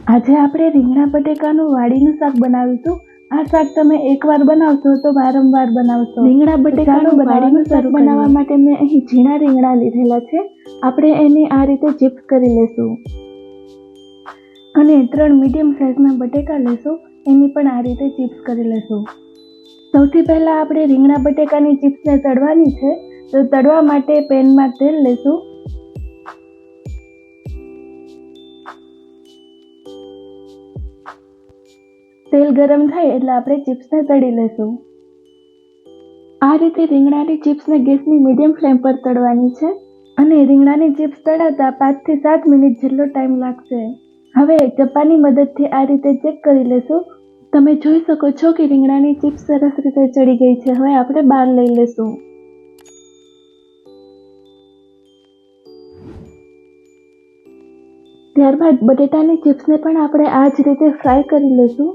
આજે આપણે રીંગણા બટેકાનું વાડીનું શાક બનાવીશું। આ શાક તમે એકવાર બનાવશો તો વારંવાર બનાવશો। રીંગણા બટેકાનું વાડીનું શાક બનાવવા માટે મેં અહીં ઝીણા રીંગણા લીધેલા છે। આપણે એની આ રીતે ચિપ્સ કરી લેશું અને 3 મીડિયમ સાઇઝના બટેકા લેશું, એની પણ આ રીતે ચિપ્સ કરી લેશું। સૌથી પહેલા આપણે રીંગણા બટેકાની ચિપ્સને તળવાની છે, તો તળવા માટે પેનમાં તેલ લેશું। તેલ ગરમ થાય એટલે આપણે ચિપ્સને તળી લેશું। આ રીતે રીંગણાની ચિપ્સને ગેસની મીડિયમ ફ્લેમ પર તળવાની છે અને રીંગણાની ચિપ્સ તળાતા 5 થી 7 મિનિટ જેટલો ટાઈમ લાગશે। હવે ચપ્પાની મદદથી આ રીતે ચેક કરી લેશું। તમે જોઈ શકો છો કે રીંગણાની ચિપ્સ સરસ રીતે ચડી ગઈ છે। હવે આપણે બહાર લઈ લેશું। ત્યારબાદ બટેટાની ચિપ્સને પણ આપણે આ જ રીતે ફ્રાય કરી લેશું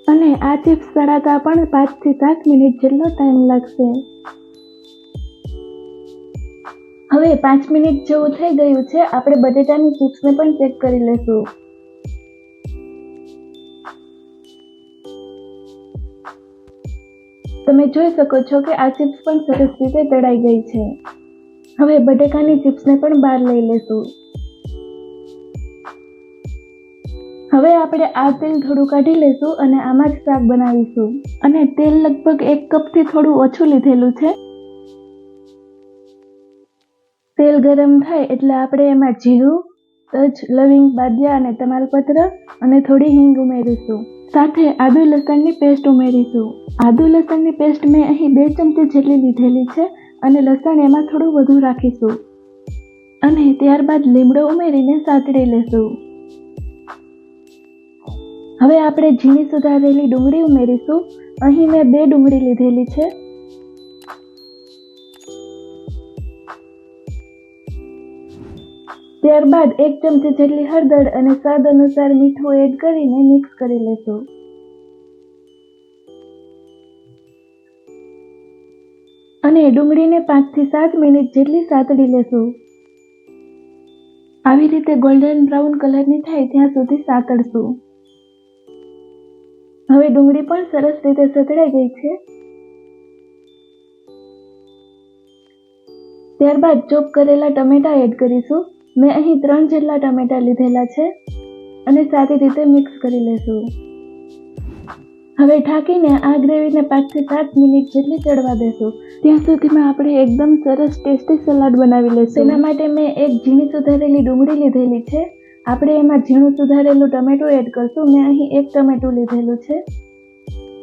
અને આ ચિપ્સ તળાતા પણ 5 થી 7 મિનિટ જેટલો ટાઈમ લાગશે। હવે 5 મિનિટ જેવું થઈ ગયું છે, આપણે બટેટાની ચિપ્સને પણ ચેક કરી લેશું। તમે જોઈ શકો છો કે આ ચિપ્સ પણ સરસ રીતે તળાઈ ગઈ છે। હવે બટેકાની ચિપ્સને પણ બહાર લઈ લેશું। હવે આપણે આ તેલ થોડું કાઢી લેશું અને આમાં જ શાક બનાવીશું અને તેલ લગભગ 1 કપથી થોડું ઓછું લીધેલું છે। તેલ ગરમ થાય એટલે આપણે એમાં જીરું, તજ, લવિંગ, બાદિયા અને તમાલપત્ર અને થોડી હિંગ ઉમેરીશું। સાથે આદુ લસણની પેસ્ટ ઉમેરીશું। આદુ લસણની પેસ્ટ મેં અહીં 2 ચમચી જેટલી લીધેલી છે અને લસણ એમાં થોડું વધુ રાખીશું અને ત્યારબાદ લીમડો ઉમેરીને સાતળી લેશું। હવે આપણે ઝીણી સુધારેલી ડુંગળી ઉમેરીશું। અહીં મેં 2 ડુંગળી લીધેલી છે। ત્યારબાદ 1 ચમચી જેટલી હળદર અને સ્વાદ અનુસાર મીઠું એડ કરીને મિક્સ કરી લેશું અને ડુંગળીને 5 થી 7 મિનિટ જેટલી સાતળી લેશું। આવી રીતે ગોલ્ડન બ્રાઉન કલરની થાય ત્યાં સુધી સાતળશું। હવે ડુંગળી પણ સરસ રીતે સતળાઈ ગઈ છે। ત્યારબાદ ચોપ કરેલા ટમેટા એડ કરીશું। મેં અહીં 3 જેટલા ટમેટા લીધેલા છે અને સારી રીતે મિક્સ કરી લેશું। હવે ઢાંકીને આ ગ્રેવીને 5 થી 7 મિનિટ જેટલી ચડવા દેશું। ત્યાં સુધીમાં આપણે એકદમ સરસ ટેસ્ટી સલાડ બનાવી લેશું। તેના માટે મેં એક ઝીણી સુધારેલી ડુંગળી લીધેલી છે। આપણે એમાં ઝીણું સુધારેલું ટમેટું એડ કરશું। મેં અહીં 1 ટમેટું લીધેલું છે।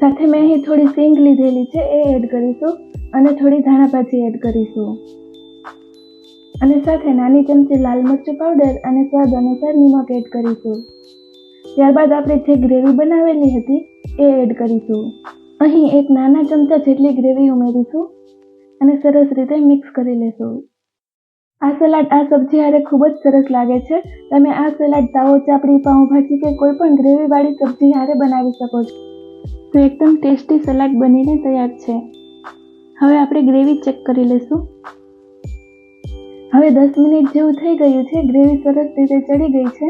સાથે મેં અહીં થોડી સિંગ લીધેલી છે, એ એડ કરીશું અને થોડી ધાણા ભાજી એડ કરીશું અને સાથે નાની ચમચી લાલ મરચું પાવડર અને સ્વાદ અનુસાર નિમક એડ કરીશું। ત્યારબાદ આપણે જે ગ્રેવી બનાવેલી હતી એ એડ કરીશું। અહીં 1 નાના ચમચા જેટલી ગ્રેવી ઉમેરીશું અને સરસ રીતે મિક્સ કરી લેશું। આ સલાડ આ સબ્જી હારે ખૂબ જ સરસ લાગે છે। તમે આ સલાડ તાવો ચાપડી, પાઉંભાજી કે કોઈ પણ ગ્રેવીવાળી સબ્જી હારે બનાવી શકો છો। તો એકદમ ટેસ્ટી સલાડ બનીને તૈયાર છે। હવે આપણે ગ્રેવી ચેક કરી લેશું। હવે 10 મિનિટ જેવું થઈ ગયું છે। ગ્રેવી સરસ રીતે ચડી ગઈ છે।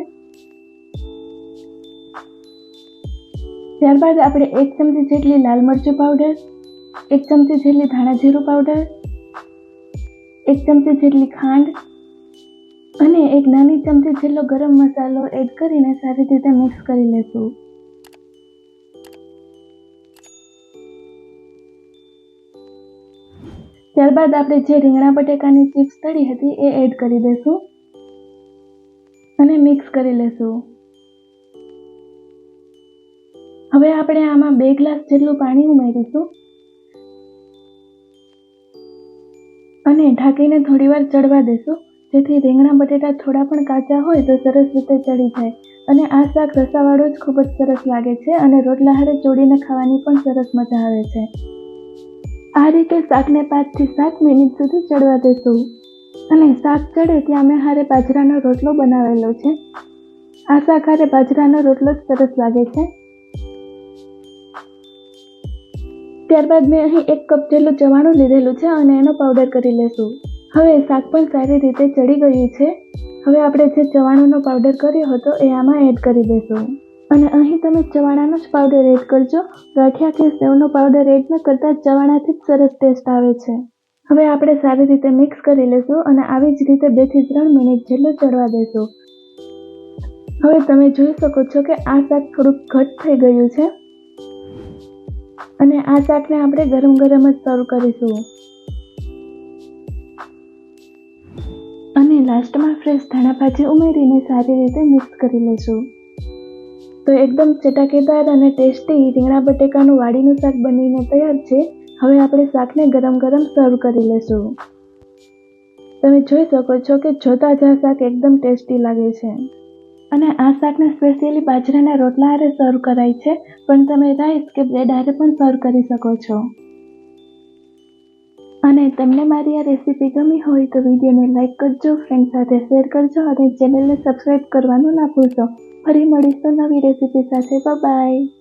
ત્યારબાદ આપણે 1 ચમચી જેટલી લાલ મરચું પાવડર, 1 ચમચી જેટલી ધાણા જીરું પાવડર, 1 ચમચી જેટલી ખાંડ અને 1 નાની ચમચી જેટલો ગરમ મસાલો એડ કરીને સારી રીતે મિક્સ કરી લેશું। ત્યારબાદ આપણે જે રીંગણા બટેકાની ચિપ્સ તળી હતી એ એડ કરી દઈશું અને મિક્સ કરી લેશું। હવે આપણે આમાં 2 ગ્લાસ જેટલું પાણી ઉમેરીશું અને ઢાંકીને થોડીવાર ચડવા દેશું, જેથી રીંગણા બટેટા થોડા પણ કાચા હોય તો સરસ રીતે ચડી જાય અને આ શાક રસાવાળું જ ખૂબ જ સરસ લાગે છે અને રોટલા હારે ચોળીને ખાવાની પણ સરસ મજા આવે છે। આ રીતે શાકને 5 થી 7 મિનિટ સુધી ચડવા દેશું અને શાક ચડે ત્યાં મેં હારે બાજરાનો રોટલો બનાવેલો છે। આ શાક હારે બાજરાનો રોટલો જ સરસ લાગે છે। ત્યારબાદ મેં અહીં 1 કપ જેટલું ચવાણું લીધેલું છે અને એનો પાવડર કરી લેશું। હવે શાક પણ સારી રીતે ચડી ગયું છે। હવે આપણે જે ચવાણાનો પાવડર કર્યો હતો એ આમાં એડ કરી દઈશું. અને અહીં તમે ચવાણાનો જ પાવડર એડ કરજો. ગાંઠિયા કે સેવનો પાવડર એડ ન કરતા ચવાણાથી જ સરસ ટેસ્ટ આવે છે. હવે આપણે સારી રીતે મિક્સ કરી લઈશું અને આવી જ રીતે 2 થી 3 મિનિટ જેટલું ચડવા દઈશું. હવે તમે જોઈ શકો છો કે આ શાક થોડુંક ઘટ થઈ ગયું છે અને આ શાકને આપણે ગરમ ગરમ જ સર્વ કરીશું. અને લાસ્ટમાં ફ્રેશ ધાણા ભાજી ઉમેરીને સારી રીતે મિક્સ કરી લઈશું. તો એકદમ ચટાકેદાર અને ટેસ્ટી રીંગણા બટેકાનું વાડીનું શાક બનીને તૈયાર છે. હવે આપણે શાકને ગરમ ગરમ સર્વ કરી લઈશું. તમે જોઈ શકો છો કે જોતા જ આ શાક એકદમ ટેસ્ટી લાગે છે. અને આ શાકને સ્પેશિયલી બાજરાના રોટલા હારે સર્વ કરાય છે, પણ તમે રાઈસ કે બ્રેડ હારે પણ સર્વ કરી શકો છો. અને તમને મારી આ રેસીપી ગમી હોય તો વિડીયોને લાઇક કરજો, ફ્રેન્ડ સાથે શેર કરજો અને ચેનલને સબસ્ક્રાઇબ કરવાનું ના ભૂલશો. ફરી મળીશું નવી રેસીપી સાથે. બાય.